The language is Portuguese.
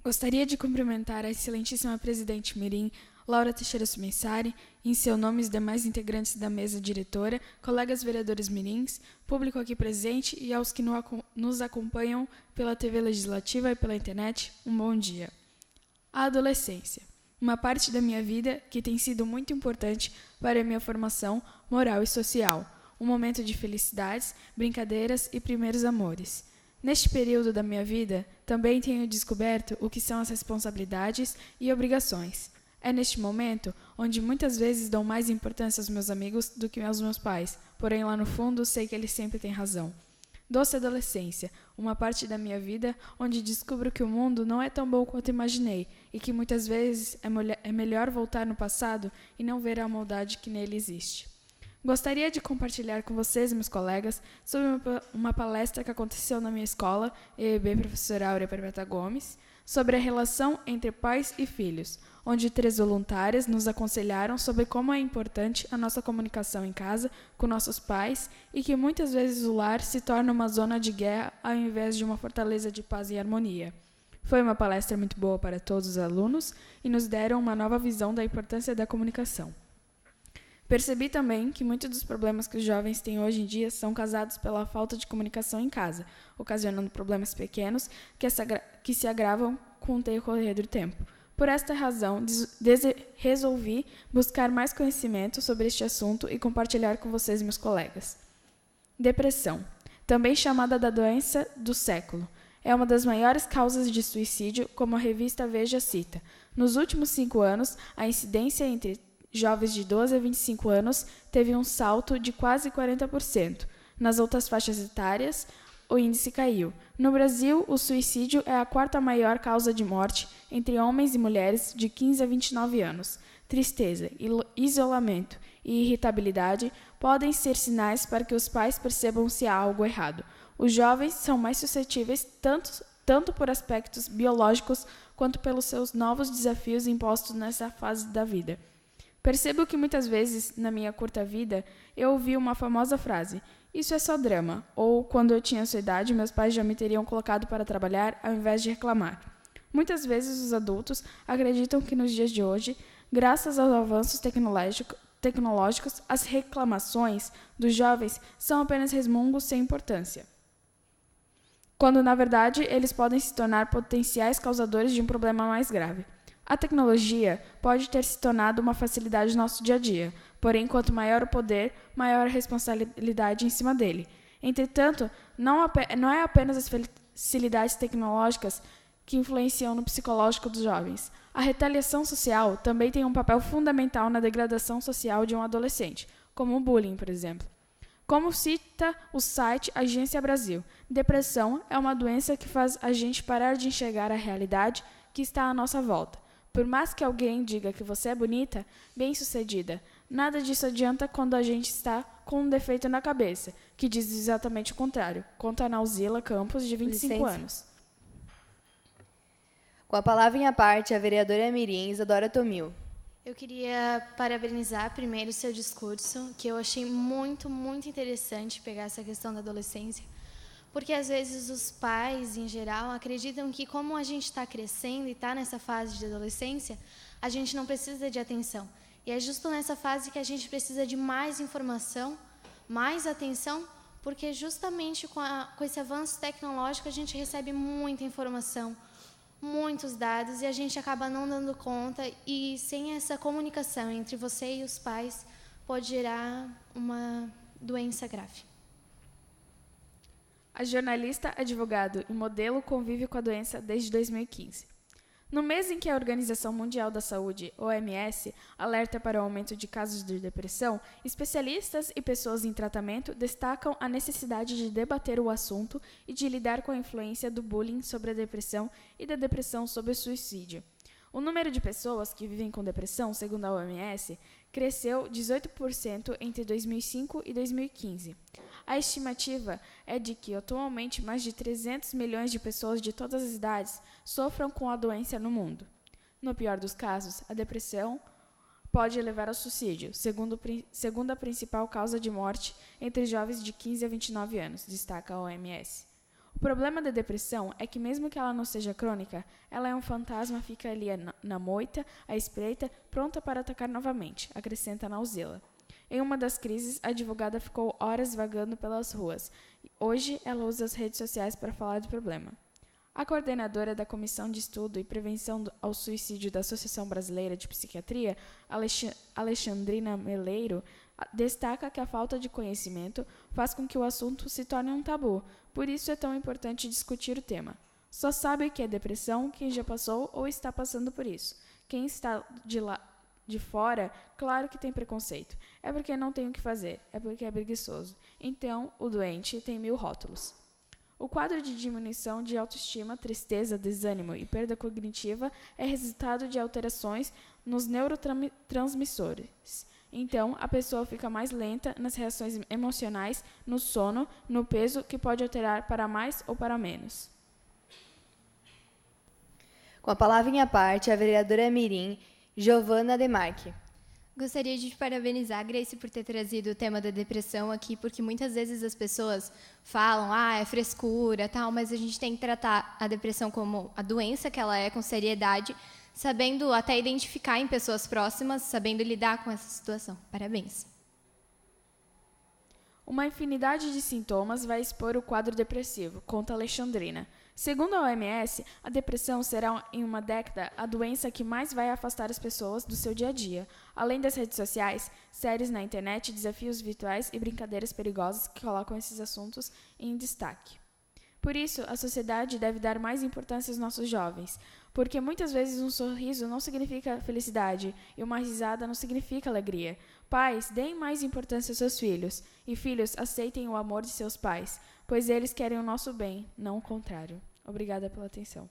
Gostaria de cumprimentar a excelentíssima presidente mirim, Laura Teixeira Sumensari, em seu nome e os demais integrantes da mesa diretora, colegas vereadores mirins, público aqui presente e aos que nos acompanham pela TV Legislativa e pela internet, um bom dia. A adolescência, uma parte da minha vida que tem sido muito importante para a minha formação moral e social, um momento de felicidades, brincadeiras e primeiros amores. Neste período da minha vida, também tenho descoberto o que são as responsabilidades e obrigações. É neste momento onde muitas vezes dou mais importância aos meus amigos do que aos meus pais, porém lá no fundo sei que eles sempre têm razão. Doce adolescência, uma parte da minha vida onde descubro que o mundo não é tão bom quanto imaginei e que muitas vezes é melhor voltar no passado e não ver a maldade que nele existe. Gostaria de compartilhar com vocês, meus colegas, sobre uma palestra que aconteceu na minha escola, EEB Professora Áurea Perpeta Gomes, sobre a relação entre pais e filhos, onde 3 voluntárias nos aconselharam sobre como é importante a nossa comunicação em casa com nossos pais e que muitas vezes o lar se torna uma zona de guerra ao invés de uma fortaleza de paz e harmonia. Foi uma palestra muito boa para todos os alunos e nos deram uma nova visão da importância da comunicação. Percebi também que muitos dos problemas que os jovens têm hoje em dia são causados pela falta de comunicação em casa, ocasionando problemas pequenos que se agravam com o decorrer do tempo. Por esta razão, resolvi buscar mais conhecimento sobre este assunto e compartilhar com vocês, meus colegas. Depressão, também chamada da doença do século, é uma das maiores causas de suicídio, como a revista Veja cita. Nos últimos 5 anos, a incidência entre jovens de 12 a 25 anos teve um salto de quase 40%. Nas outras faixas etárias, o índice caiu. No Brasil, o suicídio é a 4ª maior causa de morte entre homens e mulheres de 15 a 29 anos. Tristeza, isolamento e irritabilidade podem ser sinais para que os pais percebam se há algo errado. Os jovens são mais suscetíveis tanto por aspectos biológicos quanto pelos seus novos desafios impostos nessa fase da vida. Percebo que muitas vezes, na minha curta vida, eu ouvi uma famosa frase: "Isso é só drama", ou quando eu tinha sua idade, meus pais já me teriam colocado para trabalhar ao invés de reclamar. Muitas vezes os adultos acreditam que nos dias de hoje, graças aos avanços tecnológicos, as reclamações dos jovens são apenas resmungos sem importância, quando na verdade eles podem se tornar potenciais causadores de um problema mais grave. A tecnologia pode ter se tornado uma facilidade no nosso dia a dia, porém, quanto maior o poder, maior a responsabilidade em cima dele. Entretanto, não é apenas as facilidades tecnológicas que influenciam no psicológico dos jovens. A retaliação social também tem um papel fundamental na degradação social de um adolescente, como o bullying, por exemplo. Como cita o site Agência Brasil, depressão é uma doença que faz a gente parar de enxergar a realidade que está à nossa volta. Por mais que alguém diga que você é bonita, bem-sucedida, nada disso adianta quando a gente está com um defeito na cabeça, que diz exatamente o contrário, conta a Nauzila Campos, de 25 anos. Com a palavra em parte, a vereadora mirim Isadora Tomil. Eu queria parabenizar primeiro o seu discurso, que eu achei muito, muito interessante pegar essa questão da adolescência, porque às vezes os pais, em geral, acreditam que como a gente está crescendo e está nessa fase de adolescência, a gente não precisa de atenção. E é justo nessa fase que a gente precisa de mais informação, mais atenção, porque justamente com esse avanço tecnológico a gente recebe muita informação, muitos dados, e a gente acaba não dando conta, e sem essa comunicação entre você e os pais, pode gerar uma doença grave. A jornalista, advogado e modelo convive com a doença desde 2015. No mês em que a Organização Mundial da Saúde, OMS, alerta para o aumento de casos de depressão, especialistas e pessoas em tratamento destacam a necessidade de debater o assunto e de lidar com a influência do bullying sobre a depressão e da depressão sobre o suicídio. O número de pessoas que vivem com depressão, segundo a OMS, cresceu 18% entre 2005 e 2015. A estimativa é de que, atualmente, mais de 300 milhões de pessoas de todas as idades sofram com a doença no mundo. No pior dos casos, a depressão pode levar ao suicídio, segundo a principal causa de morte entre jovens de 15 a 29 anos, destaca a OMS. O problema da depressão é que mesmo que ela não seja crônica, ela é um fantasma, fica ali na moita, à espreita, pronta para atacar novamente, acrescenta Nauzila. Em uma das crises, a advogada ficou horas vagando pelas ruas. Hoje, ela usa as redes sociais para falar do problema. A coordenadora da Comissão de Estudo e Prevenção ao Suicídio da Associação Brasileira de Psiquiatria, Alexandrina Meleiro, destaca que a falta de conhecimento faz com que o assunto se torne um tabu, por isso é tão importante discutir o tema. Só sabe o que é depressão quem já passou ou está passando por isso. Quem está de fora, claro que tem preconceito. É porque não tem o que fazer, é porque é preguiçoso. Então, o doente tem 1000 rótulos. O quadro de diminuição de autoestima, tristeza, desânimo e perda cognitiva é resultado de alterações nos neurotransmissores. Então, a pessoa fica mais lenta nas reações emocionais, no sono, no peso, que pode alterar para mais ou para menos. Com a palavra em parte, a vereadora mirim, Giovana Demarque. Gostaria de parabenizar a Grace por ter trazido o tema da depressão aqui, porque muitas vezes as pessoas falam, é frescura, tal, mas a gente tem que tratar a depressão como a doença que ela é, com seriedade, sabendo até identificar em pessoas próximas, sabendo lidar com essa situação. Parabéns. Uma infinidade de sintomas vai expor o quadro depressivo, conta Alexandrina. Segundo a OMS, a depressão será, em uma década, a doença que mais vai afastar as pessoas do seu dia a dia. Além das redes sociais, séries na internet, desafios virtuais e brincadeiras perigosas que colocam esses assuntos em destaque. Por isso, a sociedade deve dar mais importância aos nossos jovens, porque muitas vezes um sorriso não significa felicidade e uma risada não significa alegria. Pais, deem mais importância aos seus filhos, e filhos, aceitem o amor de seus pais, pois eles querem o nosso bem, não o contrário. Obrigada pela atenção.